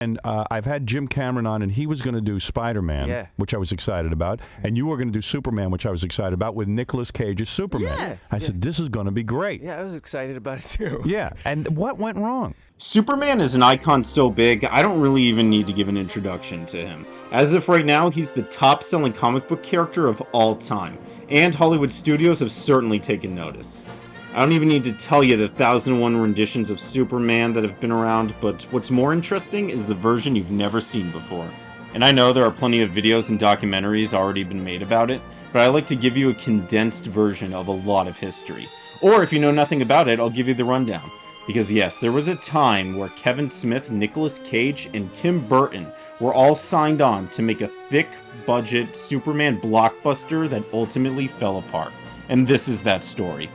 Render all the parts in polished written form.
And I've had Jim Cameron on, and he was going to do Spider-Man, which I was excited about, and you were going to do Superman, which I was excited about, with Nicolas Cage as Superman. Yes. I said, this is going to be great. Yeah, I was excited about it too. Yeah, and what went wrong? Superman is an icon so big, I don't really even need to give an introduction to him. As of right now, he's the top-selling comic book character of all time, and Hollywood studios have certainly taken notice. I don't even need to tell you the 1001 renditions of Superman that have been around, but what's more interesting is the version you've never seen before. And I know there are plenty of videos and documentaries already been made about it, but I like to give you a condensed version of a lot of history. Or if you know nothing about it, I'll give you the rundown. Because yes, there was a time where Kevin Smith, Nicolas Cage, and Tim Burton were all signed on to make a thick-budget Superman blockbuster that ultimately fell apart. And this is that story.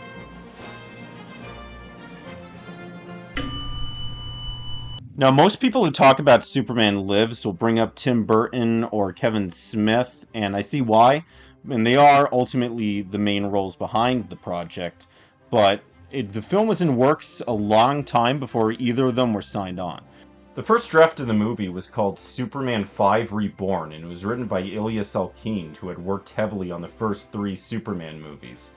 Now, most people who talk about Superman Lives will bring up Tim Burton or Kevin Smith, and I see why. And they are ultimately the main roles behind the project, but the film was in works a long time before either of them were signed on. The first draft of the movie was called Superman 5 Reborn, and it was written by Ilya Salkind, who had worked heavily on the first 3 Superman movies.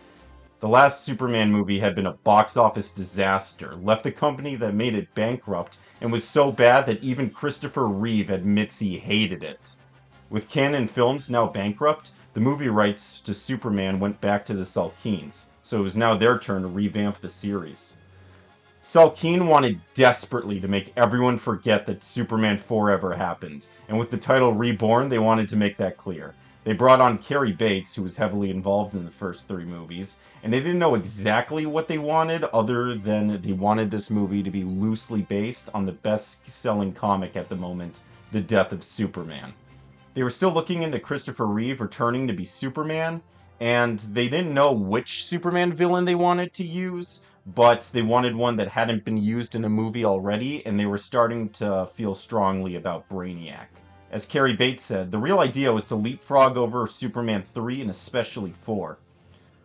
The last Superman movie had been a box office disaster, left the company that made it bankrupt, and was so bad that even Christopher Reeve admits he hated it. With Canon Films now bankrupt, the movie rights to Superman went back to the Salkinds, so it was now their turn to revamp the series. Salkind wanted desperately to make everyone forget that Superman 4 ever happened, and with the title Reborn, they wanted to make that clear. They brought on Cary Bates, who was heavily involved in the first 3 movies, and they didn't know exactly what they wanted, other than they wanted this movie to be loosely based on the best-selling comic at the moment, The Death of Superman. They were still looking into Christopher Reeve returning to be Superman, and they didn't know which Superman villain they wanted to use, but they wanted one that hadn't been used in a movie already, and they were starting to feel strongly about Brainiac. As Cary Bates said, the real idea was to leapfrog over Superman 3 and especially 4.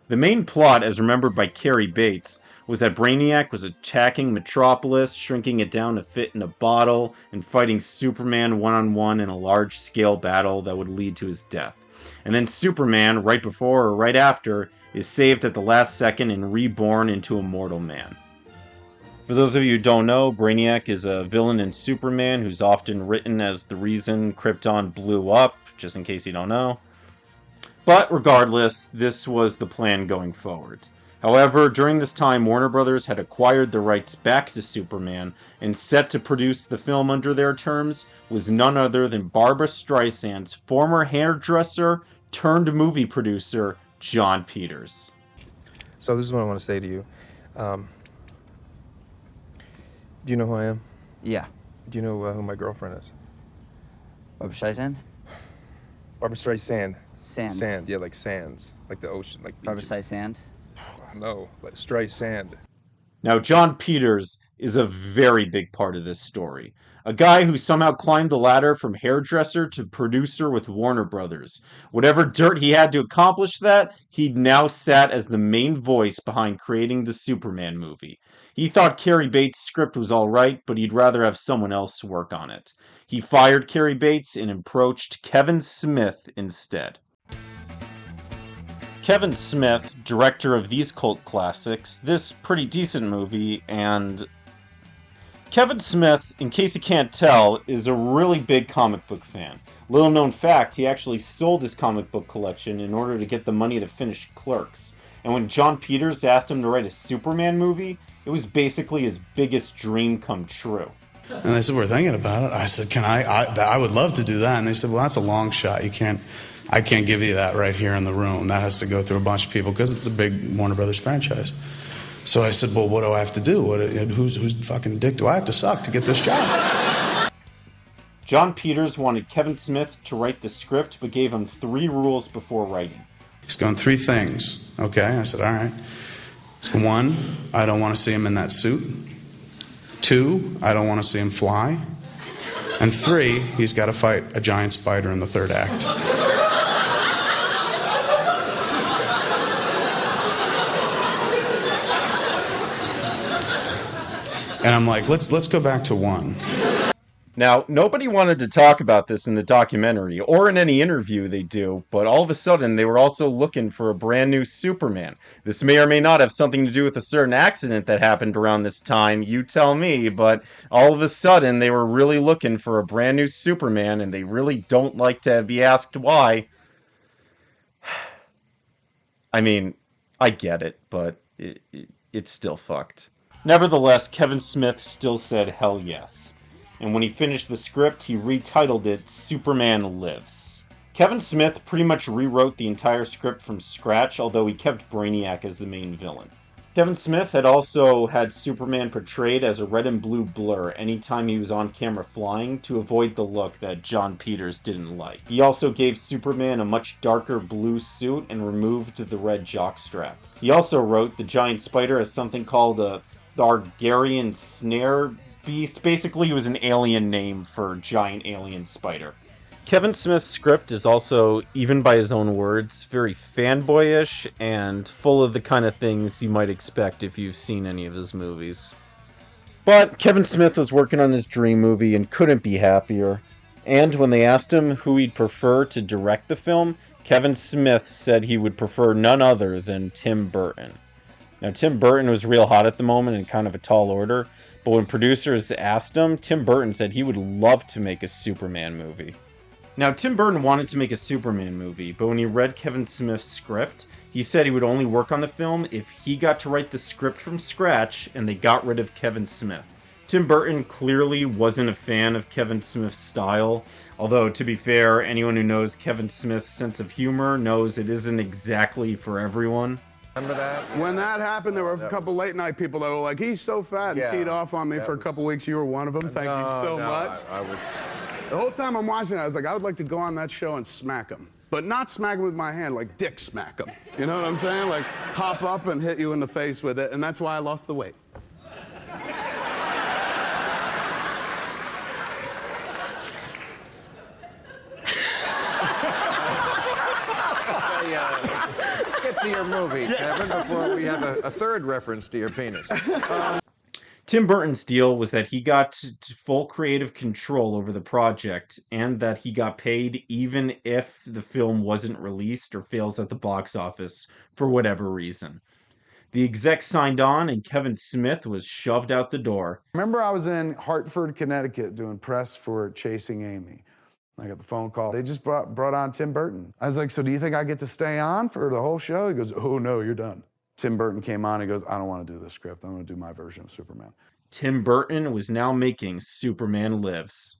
The main plot, as remembered by Cary Bates, was that Brainiac was attacking Metropolis, shrinking it down to fit in a bottle, and fighting Superman one-on-one in a large-scale battle that would lead to his death. And then Superman, right before or right after, is saved at the last second and reborn into a mortal man. For those of you who don't know, Brainiac is a villain in Superman who's often written as the reason Krypton blew up, just in case you don't know. But regardless, this was the plan going forward. However, during this time, Warner Brothers had acquired the rights back to Superman, and set to produce the film under their terms was none other than Barbra Streisand's former hairdresser turned movie producer, Jon Peters. So this is what I want to say to you. Do you know who I am? Yeah. Do you know who my girlfriend is? Barbra Streisand? Barbra Streisand. Sand. Sand, yeah, like sands. Like the ocean, like Barbra beaches. Streisand? No, like Streisand. Now, Jon Peters is a very big part of this story. A guy who somehow climbed the ladder from hairdresser to producer with Warner Brothers. Whatever dirt he had to accomplish that, he now sat as the main voice behind creating the Superman movie. He thought Cary Bates' script was alright, but he'd rather have someone else work on it. He fired Cary Bates and approached Kevin Smith instead. Kevin Smith, director of these cult classics, this pretty decent movie, and Kevin Smith, in case you can't tell, is a really big comic book fan. Little known fact, he actually sold his comic book collection in order to get the money to finish Clerks. And when Jon Peters asked him to write a Superman movie, it was basically his biggest dream come true. And they said, we're thinking about it. I said, I would love to do that. And they said, well, that's a long shot. I can't give you that right here in the room. That has to go through a bunch of people because it's a big Warner Brothers franchise. So I said, well, what do I have to do? Whose fucking dick do I have to suck to get this job? Jon Peters wanted Kevin Smith to write the script, but gave him 3 rules before writing. He's going 3 things. Okay, I said, all right. So 1, I don't want to see him in that suit. 2, I don't want to see him fly. And 3, he's got to fight a giant spider in the 3rd act. And I'm like, let's go back to 1. Now, nobody wanted to talk about this in the documentary, or in any interview they do, but all of a sudden they were also looking for a brand new Superman. This may or may not have something to do with a certain accident that happened around this time, you tell me, but all of a sudden they were really looking for a brand new Superman, and they really don't like to be asked why. I mean, I get it, but it's still fucked. Nevertheless, Kevin Smith still said hell yes. And when he finished the script, he retitled it Superman Lives. Kevin Smith pretty much rewrote the entire script from scratch, although he kept Brainiac as the main villain. Kevin Smith had also had Superman portrayed as a red and blue blur anytime he was on camera flying to avoid the look that John Peters didn't like. He also gave Superman a much darker blue suit and removed the red jockstrap. He also wrote the giant spider as something called a Thargarian snare beast. Basically, it was an alien name for giant alien spider. Kevin Smith's script is also, even by his own words, very fanboyish and full of the kind of things you might expect if you've seen any of his movies. But Kevin Smith was working on his dream movie and couldn't be happier. And when they asked him who he'd prefer to direct the film, Kevin Smith said he would prefer none other than Tim Burton. Now, Tim Burton was real hot at the moment and kind of a tall order, but when producers asked him, Tim Burton said he would love to make a Superman movie. Now, Tim Burton wanted to make a Superman movie, but when he read Kevin Smith's script, he said he would only work on the film if he got to write the script from scratch and they got rid of Kevin Smith. Tim Burton clearly wasn't a fan of Kevin Smith's style, although, to be fair, anyone who knows Kevin Smith's sense of humor knows it isn't exactly for everyone. Remember that? When that happened, there were a couple late night people that were like, he's so fat, and teed off on me for a couple weeks. You were one of them. Thank you so much. I was... The whole time I'm watching it, I was like, I would like to go on that show and smack him. But not smack him with my hand, like dick smack him. You know what I'm saying? Like hop up and hit you in the face with it, and that's why I lost the weight. Let's get to your movie, Kevin, before we have a third reference to your penis. Tim Burton's deal was that he got full creative control over the project, and that he got paid even if the film wasn't released or fails at the box office for whatever reason. The exec signed on, and Kevin Smith was shoved out the door. Remember, I was in Hartford, Connecticut doing press for Chasing Amy. I got the phone call. They just brought on Tim Burton. I was like, so do you think I get to stay on for the whole show? He goes, oh, no, you're done. Tim Burton came on. He goes, I don't want to do the script. I'm going to do my version of Superman. Tim Burton was now making Superman Lives.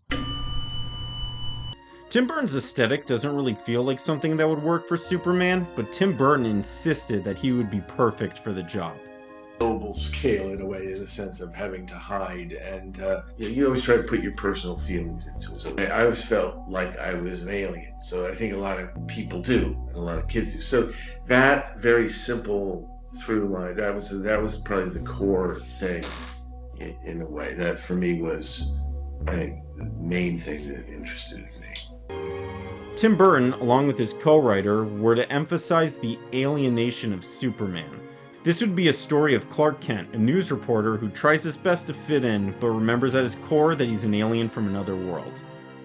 Tim Burton's aesthetic doesn't really feel like something that would work for Superman, but Tim Burton insisted that he would be perfect for the job. Global scale in a way, in a sense of having to hide, and you always try to put your personal feelings into it. So I always felt like I was an alien, so I think a lot of people do, and a lot of kids do. So that very simple through line, that was probably the core thing, in a way. That for me was, I think, the main thing that interested me. Tim Burton, along with his co-writer, were to emphasize the alienation of Superman. This would be a story of Clark Kent, a news reporter who tries his best to fit in, but remembers at his core that he's an alien from another world.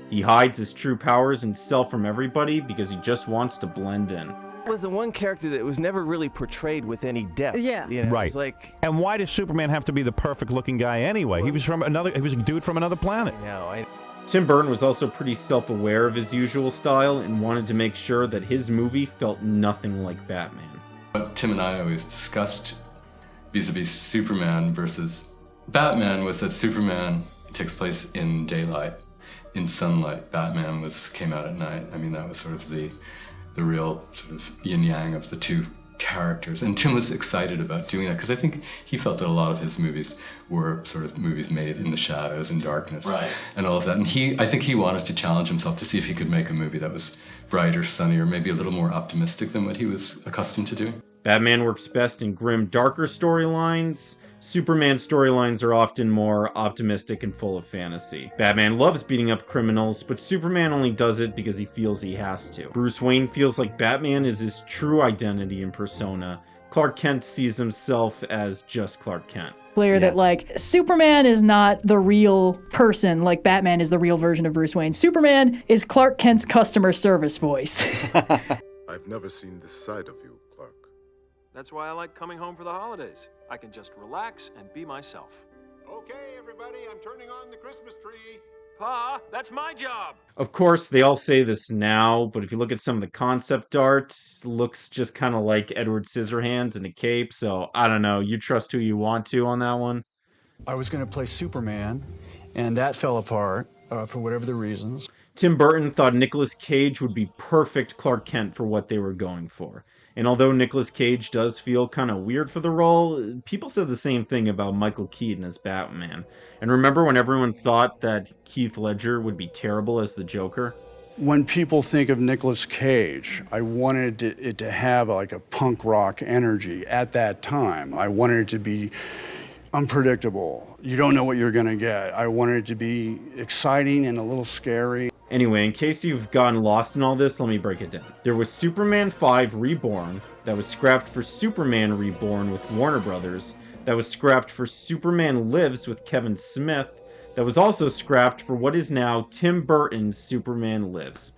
He hides his true powers and self from everybody because he just wants to blend in. Was the one character that was never really portrayed with any depth. Yeah. You know, Right. It's like, And why does Superman have to be the perfect-looking guy anyway? He was a dude from another planet. Tim Burton was also pretty self-aware of his usual style and wanted to make sure that his movie felt nothing like Batman. What Tim and I always discussed vis-a-vis Superman versus Batman was that Superman takes place in daylight, in sunlight. Batman came out at night. I mean, that was sort of the real sort of yin-yang of the two characters. And Tim was excited about doing that because I think he felt that a lot of his movies were sort of movies made in the shadows and darkness, Right. and all of that. And I think he wanted to challenge himself to see if he could make a movie that was brighter, sunnier, maybe a little more optimistic than what he was accustomed to doing. Batman works best in grim, darker storylines. Superman storylines are often more optimistic and full of fantasy. Batman loves beating up criminals, but Superman only does it because he feels he has to. Bruce Wayne feels like Batman is his true identity and persona. Clark Kent sees himself as just Clark Kent. clear that, like, Superman is not the real person, like Batman is the real version of Bruce Wayne. Superman is Clark Kent's customer service voice. I've never seen this side of you, Clark. That's why I like coming home for the holidays. I can just relax and be myself. Okay, everybody, I'm turning on the Christmas tree. Pa, that's my job. Of course, they all say this now, but if you look at some of the concept art, looks just kind of like Edward Scissorhands in a cape, so I don't know. You trust who you want to on that one. I was going to play Superman, and that fell apart for whatever the reasons. Tim Burton thought Nicolas Cage would be perfect Clark Kent for what they were going for. And although Nicolas Cage does feel kind of weird for the role, people said the same thing about Michael Keaton as Batman. And remember when everyone thought that Heath Ledger would be terrible as the Joker? When people think of Nicolas Cage, I wanted it to have like a punk rock energy at that time. I wanted it to be unpredictable. You don't know what you're going to get. I wanted it to be exciting and a little scary. Anyway, in case you've gotten lost in all this, let me break it down. There was Superman 5 Reborn that was scrapped for Superman Reborn with Warner Brothers, that was scrapped for Superman Lives with Kevin Smith, that was also scrapped for what is now Tim Burton's Superman Lives.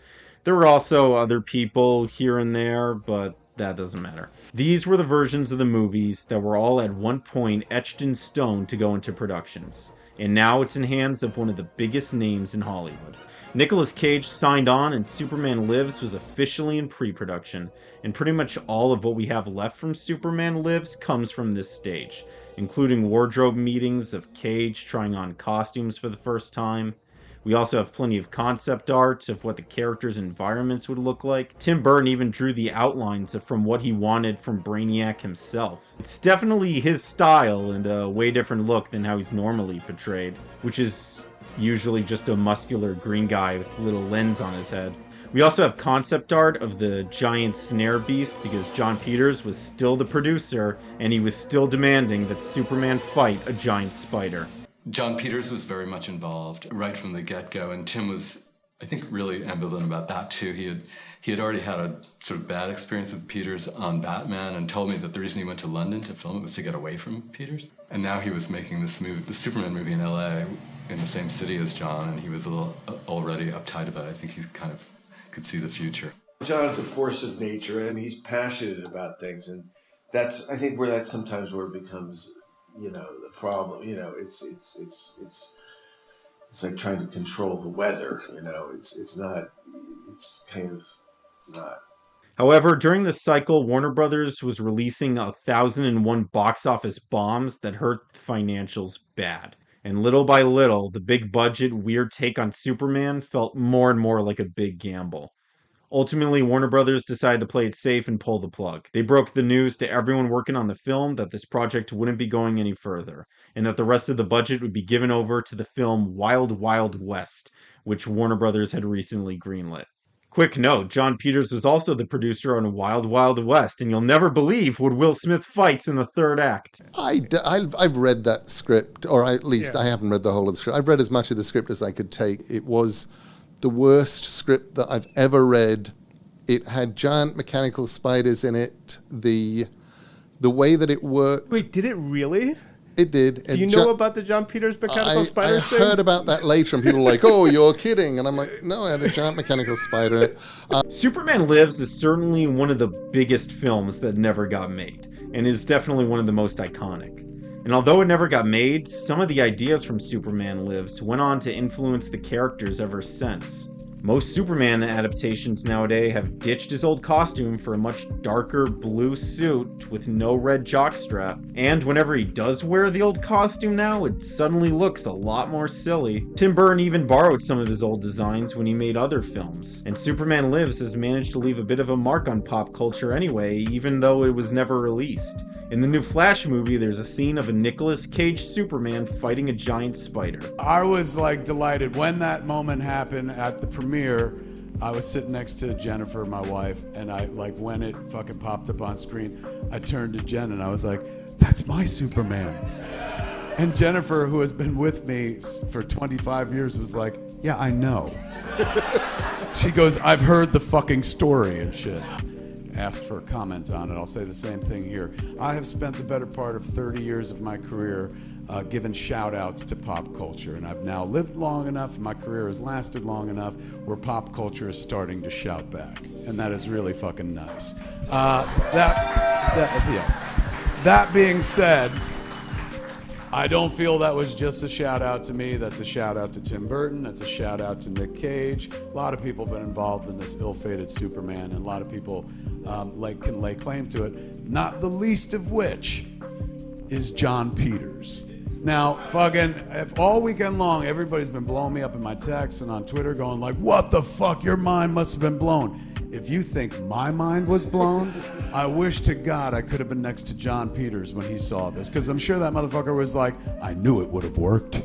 There were also other people here and there, but that doesn't matter. These were the versions of the movies that were all at one point etched in stone to go into productions. And now it's in hands of one of the biggest names in Hollywood. Nicolas Cage signed on and Superman Lives was officially in pre-production, and pretty much all of what we have left from Superman Lives comes from this stage, including wardrobe meetings of Cage trying on costumes for the first time. We also have plenty of concept art of what the characters' environments would look like. Tim Burton even drew the outlines from what he wanted from Brainiac himself. It's definitely his style and a way different look than how he's normally portrayed, which is usually just a muscular green guy with a little lens on his head. We also have concept art of the giant snare beast because John Peters was still the producer and he was still demanding that Superman fight a giant spider. John Peters was very much involved right from the get-go, and Tim was, I think, really ambivalent about that too. He had already had a sort of bad experience with Peters on Batman and told me that the reason he went to London to film it was to get away from Peters. And now he was making this movie, the Superman movie in LA, in the same city as John, and he was a little already uptight about it. I think he kind of could see the future. John's a force of nature. I mean, he's passionate about things, and that's, I think, that's sometimes where it becomes, the problem. It's like trying to control the weather. It's kind of not. However, during this cycle, Warner Brothers was releasing 1,001 box office bombs that hurt the financials bad. And little by little, the big budget, weird take on Superman felt more and more like a big gamble. Ultimately, Warner Brothers decided to play it safe and pull the plug. They broke the news to everyone working on the film that this project wouldn't be going any further, and that the rest of the budget would be given over to the film Wild Wild West, which Warner Brothers had recently greenlit. Quick note, John Peters was also the producer on Wild Wild West, and you'll never believe what Will Smith fights in the third act. I've read that script, or at least I haven't read the whole of the script. I've read as much of the script as I could take. It was the worst script that I've ever read. It had giant mechanical spiders in it. The way that it worked... Wait, did it really? It did. Do you know about the John Peters mechanical spiders thing? I heard about that later, and people were like, oh, you're kidding. And I'm like, no, I had a giant mechanical spider in it. Superman Lives is certainly one of the biggest films that never got made, and is definitely one of the most iconic. And although it never got made, some of the ideas from Superman Lives went on to influence the characters ever since. Most Superman adaptations nowadays have ditched his old costume for a much darker blue suit with no red jockstrap. And whenever he does wear the old costume now, it suddenly looks a lot more silly. Tim Burton even borrowed some of his old designs when he made other films. And Superman Lives has managed to leave a bit of a mark on pop culture anyway, even though it was never released. In the new Flash movie, there's a scene of a Nicolas Cage Superman fighting a giant spider. I was delighted when that moment happened at the premiere. I was sitting next to Jennifer, my wife, and when it fucking popped up on screen, I turned to Jen and I was like, that's my Superman. And Jennifer, who has been with me for 25 years, was like, yeah, I know. She goes, I've heard the fucking story and shit. asked for a comment on it. I'll say the same thing here. I have spent the better part of 30 years of my career giving shout outs to pop culture, and I've now lived long enough, my career has lasted long enough where pop culture is starting to shout back, and that is really fucking nice. That being said, I don't feel that was just a shout out to me. That's a shout out to Tim Burton. That's a shout out to Nick Cage. A lot of people have been involved in this ill-fated Superman, and a lot of people can lay claim to it. Not the least of which is John Peters. Now, fucking, if all weekend long everybody's been blowing me up in my texts and on Twitter going like, what the fuck, your mind must have been blown. If you think my mind was blown, I wish to God I could have been next to John Peters when he saw this, because I'm sure that motherfucker was like, I knew it would have worked.